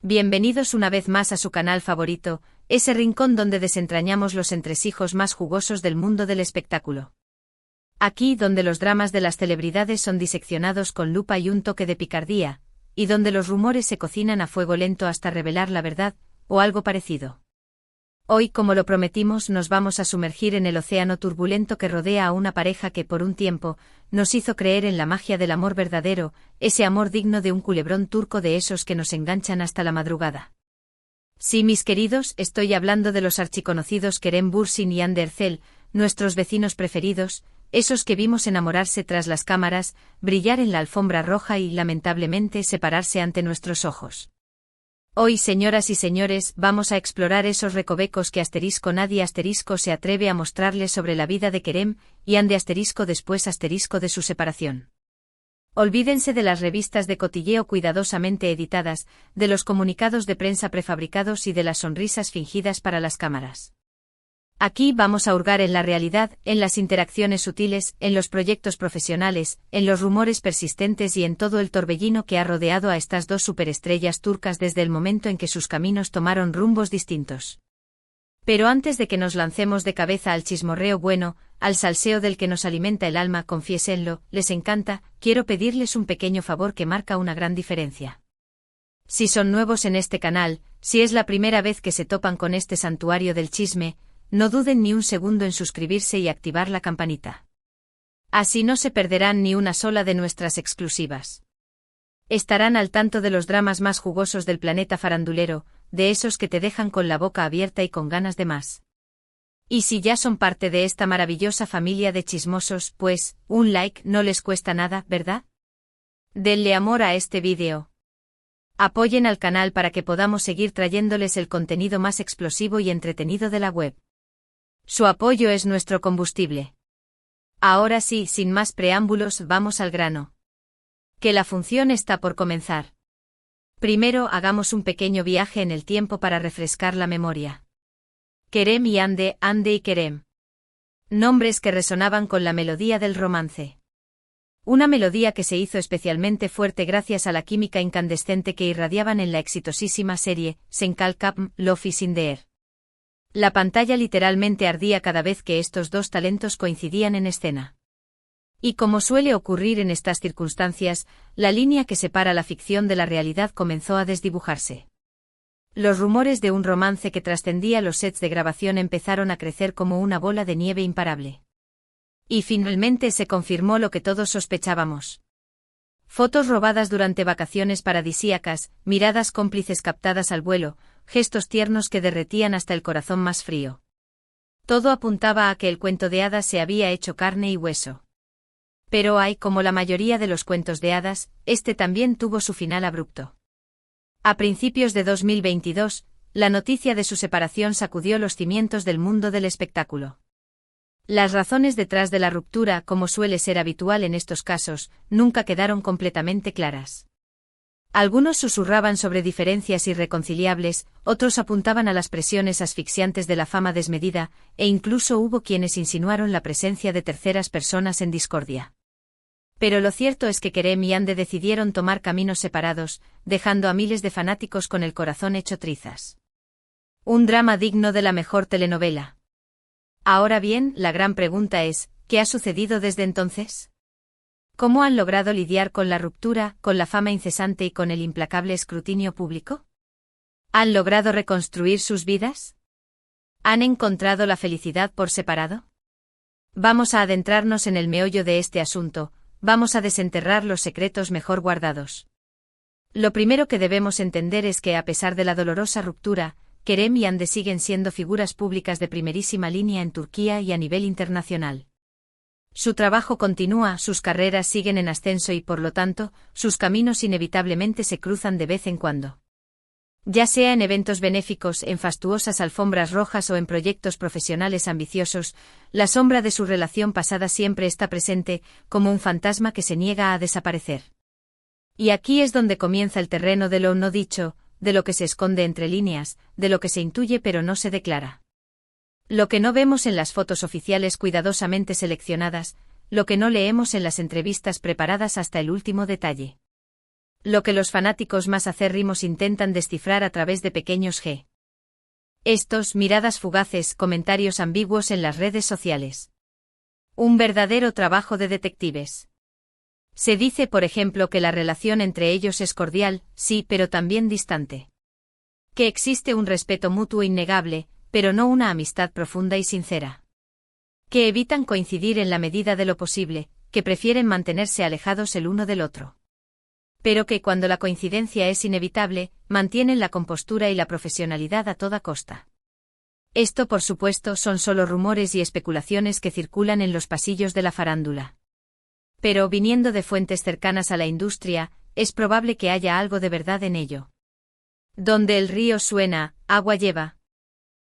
Bienvenidos una vez más a su canal favorito, ese rincón donde desentrañamos los entresijos más jugosos del mundo del espectáculo. Aquí donde los dramas de las celebridades son diseccionados con lupa y un toque de picardía, y donde los rumores se cocinan a fuego lento hasta revelar la verdad, o algo parecido. Hoy, como lo prometimos, nos vamos a sumergir en el océano turbulento que rodea a una pareja que por un tiempo nos hizo creer en la magia del amor verdadero, ese amor digno de un culebrón turco de esos que nos enganchan hasta la madrugada. Sí, mis queridos, estoy hablando de los archiconocidos Kerem Bürsin y Hande Erçel, nuestros vecinos preferidos, esos que vimos enamorarse tras las cámaras, brillar en la alfombra roja y, lamentablemente, separarse ante nuestros ojos. Hoy, señoras y señores, vamos a explorar esos recovecos que nadie se atreve a mostrarles sobre la vida de Kerem y Hande después de su separación. Olvídense de las revistas de cotilleo cuidadosamente editadas, de los comunicados de prensa prefabricados y de las sonrisas fingidas para las cámaras. Aquí vamos a hurgar en la realidad, en las interacciones sutiles, en los proyectos profesionales, en los rumores persistentes y en todo el torbellino que ha rodeado a estas dos superestrellas turcas desde el momento en que sus caminos tomaron rumbos distintos. Pero antes de que nos lancemos de cabeza al chismorreo bueno, al salseo del que nos alimenta el alma, confiésenlo, les encanta, quiero pedirles un pequeño favor que marca una gran diferencia. Si son nuevos en este canal, si es la primera vez que se topan con este santuario del chisme, no duden ni un segundo en suscribirse y activar la campanita. Así no se perderán ni una sola de nuestras exclusivas. Estarán al tanto de los dramas más jugosos del planeta farandulero, de esos que te dejan con la boca abierta y con ganas de más. Y si ya son parte de esta maravillosa familia de chismosos, pues, un like no les cuesta nada, ¿verdad? Denle amor a este vídeo. Apoyen al canal para que podamos seguir trayéndoles el contenido más explosivo y entretenido de la web. Su apoyo es nuestro combustible. Ahora sí, sin más preámbulos, vamos al grano. Que la función está por comenzar. Primero hagamos un pequeño viaje en el tiempo para refrescar la memoria. Kerem y Hande, Hande y Kerem. Nombres que resonaban con la melodía del romance. Una melodía que se hizo especialmente fuerte gracias a la química incandescente que irradiaban en la exitosísima serie Sen Kalkam, Love is in the Air. La pantalla literalmente ardía cada vez que estos dos talentos coincidían en escena. Y como suele ocurrir en estas circunstancias, la línea que separa la ficción de la realidad comenzó a desdibujarse. Los rumores de un romance que trascendía los sets de grabación empezaron a crecer como una bola de nieve imparable. Y finalmente se confirmó lo que todos sospechábamos. Fotos robadas durante vacaciones paradisíacas, miradas cómplices captadas al vuelo, gestos tiernos que derretían hasta el corazón más frío. Todo apuntaba a que el cuento de hadas se había hecho carne y hueso. Pero como la mayoría de los cuentos de hadas, este también tuvo su final abrupto. A principios de 2022, la noticia de su separación sacudió los cimientos del mundo del espectáculo. Las razones detrás de la ruptura, como suele ser habitual en estos casos, nunca quedaron completamente claras. Algunos susurraban sobre diferencias irreconciliables, otros apuntaban a las presiones asfixiantes de la fama desmedida, e incluso hubo quienes insinuaron la presencia de terceras personas en discordia. Pero lo cierto es que Kerem y Hande decidieron tomar caminos separados, dejando a miles de fanáticos con el corazón hecho trizas. Un drama digno de la mejor telenovela. Ahora bien, la gran pregunta es, ¿qué ha sucedido desde entonces? ¿Cómo han logrado lidiar con la ruptura, con la fama incesante y con el implacable escrutinio público? ¿Han logrado reconstruir sus vidas? ¿Han encontrado la felicidad por separado? Vamos a adentrarnos en el meollo de este asunto, vamos a desenterrar los secretos mejor guardados. Lo primero que debemos entender es que a pesar de la dolorosa ruptura, Kerem y Hande siguen siendo figuras públicas de primerísima línea en Turquía y a nivel internacional. Su trabajo continúa, sus carreras siguen en ascenso y por lo tanto, sus caminos inevitablemente se cruzan de vez en cuando. Ya sea en eventos benéficos, en fastuosas alfombras rojas o en proyectos profesionales ambiciosos, la sombra de su relación pasada siempre está presente, como un fantasma que se niega a desaparecer. Y aquí es donde comienza el terreno de lo no dicho, de lo que se esconde entre líneas, de lo que se intuye pero no se declara. Lo que no vemos en las fotos oficiales cuidadosamente seleccionadas, lo que no leemos en las entrevistas preparadas hasta el último detalle. Lo que los fanáticos más acérrimos intentan descifrar a través de pequeños gestos, miradas fugaces, comentarios ambiguos en las redes sociales. Un verdadero trabajo de detectives. Se dice, por ejemplo, que la relación entre ellos es cordial, sí, pero también distante. Que existe un respeto mutuo innegable, pero no una amistad profunda y sincera. Que evitan coincidir en la medida de lo posible, que prefieren mantenerse alejados el uno del otro. Pero que cuando la coincidencia es inevitable, mantienen la compostura y la profesionalidad a toda costa. Esto, por supuesto, son solo rumores y especulaciones que circulan en los pasillos de la farándula. Pero, viniendo de fuentes cercanas a la industria, es probable que haya algo de verdad en ello. Donde el río suena, agua lleva.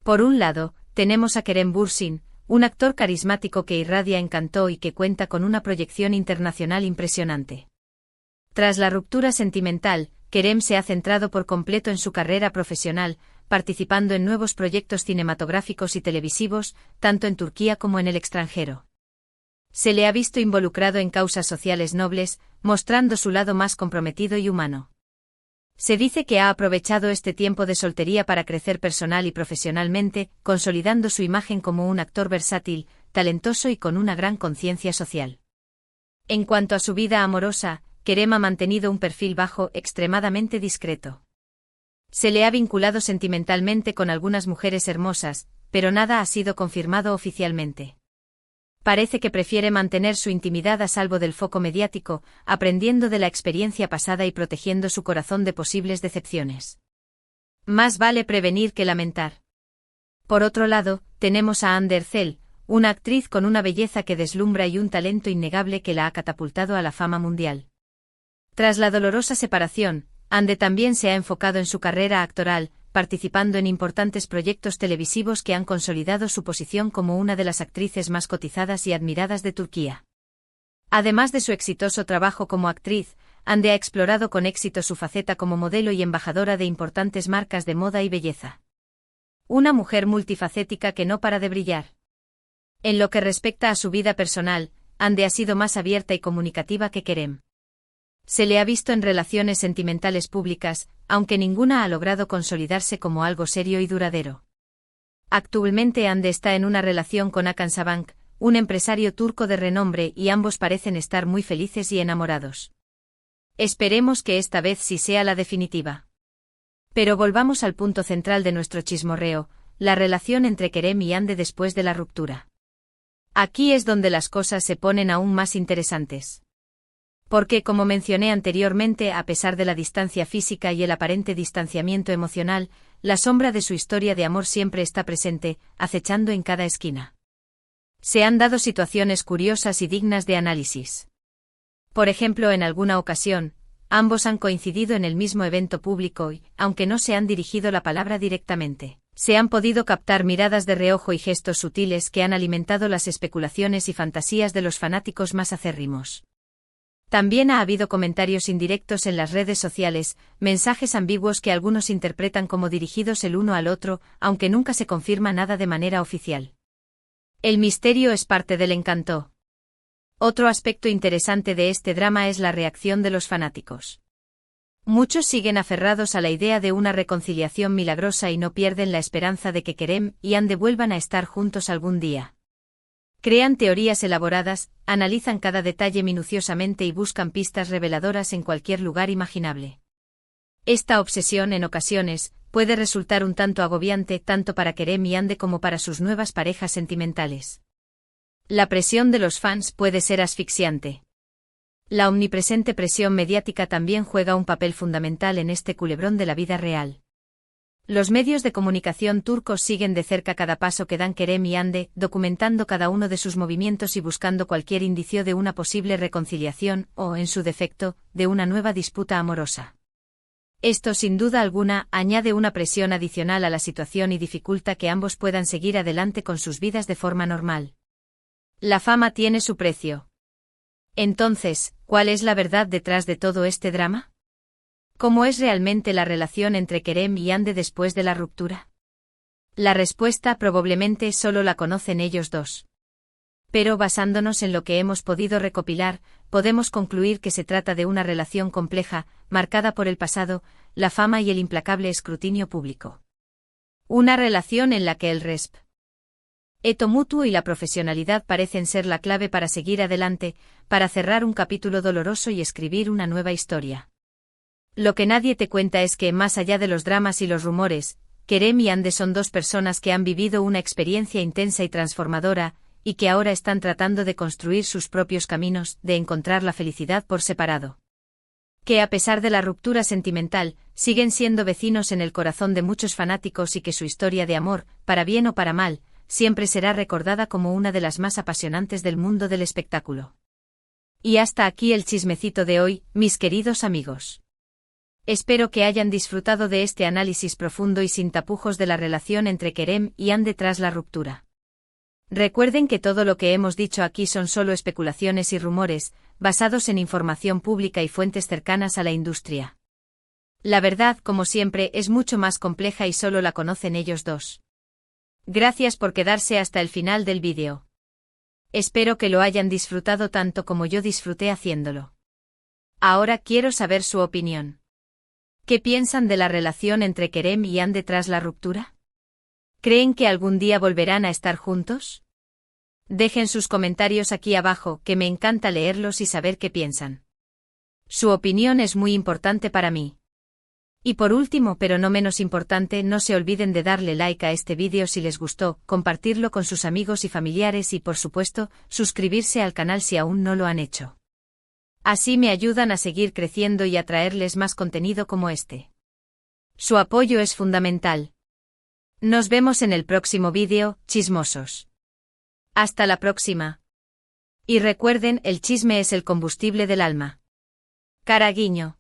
Por un lado, tenemos a Kerem Bürsin, un actor carismático que irradia encanto y que cuenta con una proyección internacional impresionante. Tras la ruptura sentimental, Kerem se ha centrado por completo en su carrera profesional, participando en nuevos proyectos cinematográficos y televisivos, tanto en Turquía como en el extranjero. Se le ha visto involucrado en causas sociales nobles, mostrando su lado más comprometido y humano. Se dice que ha aprovechado este tiempo de soltería para crecer personal y profesionalmente, consolidando su imagen como un actor versátil, talentoso y con una gran conciencia social. En cuanto a su vida amorosa, Kerem ha mantenido un perfil bajo, extremadamente discreto. Se le ha vinculado sentimentalmente con algunas mujeres hermosas, pero nada ha sido confirmado oficialmente. Parece que prefiere mantener su intimidad a salvo del foco mediático, aprendiendo de la experiencia pasada y protegiendo su corazón de posibles decepciones. Más vale prevenir que lamentar. Por otro lado, tenemos a Hande Erçel, una actriz con una belleza que deslumbra y un talento innegable que la ha catapultado a la fama mundial. Tras la dolorosa separación, Hande también se ha enfocado en su carrera actoral, participando en importantes proyectos televisivos que han consolidado su posición como una de las actrices más cotizadas y admiradas de Turquía. Además de su exitoso trabajo como actriz, Hande ha explorado con éxito su faceta como modelo y embajadora de importantes marcas de moda y belleza. Una mujer multifacética que no para de brillar. En lo que respecta a su vida personal, Hande ha sido más abierta y comunicativa que Kerem. Se le ha visto en relaciones sentimentales públicas, aunque ninguna ha logrado consolidarse como algo serio y duradero. Actualmente Hande está en una relación con Hakan Sabank, un empresario turco de renombre, y ambos parecen estar muy felices y enamorados. Esperemos que esta vez sí sea la definitiva. Pero volvamos al punto central de nuestro chismorreo, la relación entre Kerem y Hande después de la ruptura. Aquí es donde las cosas se ponen aún más interesantes. Porque, como mencioné anteriormente, a pesar de la distancia física y el aparente distanciamiento emocional, la sombra de su historia de amor siempre está presente, acechando en cada esquina. Se han dado situaciones curiosas y dignas de análisis. Por ejemplo, en alguna ocasión, ambos han coincidido en el mismo evento público y, aunque no se han dirigido la palabra directamente, se han podido captar miradas de reojo y gestos sutiles que han alimentado las especulaciones y fantasías de los fanáticos más acérrimos. También ha habido comentarios indirectos en las redes sociales, mensajes ambiguos que algunos interpretan como dirigidos el uno al otro, aunque nunca se confirma nada de manera oficial. El misterio es parte del encanto. Otro aspecto interesante de este drama es la reacción de los fanáticos. Muchos siguen aferrados a la idea de una reconciliación milagrosa y no pierden la esperanza de que Kerem y Hande vuelvan a estar juntos algún día. Crean teorías elaboradas, analizan cada detalle minuciosamente y buscan pistas reveladoras en cualquier lugar imaginable. Esta obsesión, en ocasiones, puede resultar un tanto agobiante tanto para Kerem y Hande como para sus nuevas parejas sentimentales. La presión de los fans puede ser asfixiante. La omnipresente presión mediática también juega un papel fundamental en este culebrón de la vida real. Los medios de comunicación turcos siguen de cerca cada paso que dan Kerem y Hande, documentando cada uno de sus movimientos y buscando cualquier indicio de una posible reconciliación o, en su defecto, de una nueva disputa amorosa. Esto, sin duda alguna, añade una presión adicional a la situación y dificulta que ambos puedan seguir adelante con sus vidas de forma normal. La fama tiene su precio. Entonces, ¿cuál es la verdad detrás de todo este drama? ¿Cómo es realmente la relación entre Kerem y Hande después de la ruptura? La respuesta probablemente solo la conocen ellos dos. Pero basándonos en lo que hemos podido recopilar, podemos concluir que se trata de una relación compleja, marcada por el pasado, la fama y el implacable escrutinio público. Una relación en la que el respeto mutuo y la profesionalidad parecen ser la clave para seguir adelante, para cerrar un capítulo doloroso y escribir una nueva historia. Lo que nadie te cuenta es que, más allá de los dramas y los rumores, Kerem y Hande son dos personas que han vivido una experiencia intensa y transformadora, y que ahora están tratando de construir sus propios caminos, de encontrar la felicidad por separado. Que a pesar de la ruptura sentimental, siguen siendo vecinos en el corazón de muchos fanáticos y que su historia de amor, para bien o para mal, siempre será recordada como una de las más apasionantes del mundo del espectáculo. Y hasta aquí el chismecito de hoy, mis queridos amigos. Espero que hayan disfrutado de este análisis profundo y sin tapujos de la relación entre Kerem y Hande tras la ruptura. Recuerden que todo lo que hemos dicho aquí son solo especulaciones y rumores, basados en información pública y fuentes cercanas a la industria. La verdad, como siempre, es mucho más compleja y solo la conocen ellos dos. Gracias por quedarse hasta el final del vídeo. Espero que lo hayan disfrutado tanto como yo disfruté haciéndolo. Ahora quiero saber su opinión. ¿Qué piensan de la relación entre Kerem y Hande tras la ruptura? ¿Creen que algún día volverán a estar juntos? Dejen sus comentarios aquí abajo, que me encanta leerlos y saber qué piensan. Su opinión es muy importante para mí. Y por último, pero no menos importante, no se olviden de darle like a este vídeo si les gustó, compartirlo con sus amigos y familiares y, por supuesto, suscribirse al canal si aún no lo han hecho. Así me ayudan a seguir creciendo y a traerles más contenido como este. Su apoyo es fundamental. Nos vemos en el próximo vídeo, chismosos. Hasta la próxima. Y recuerden, el chisme es el combustible del alma. Cara guiño.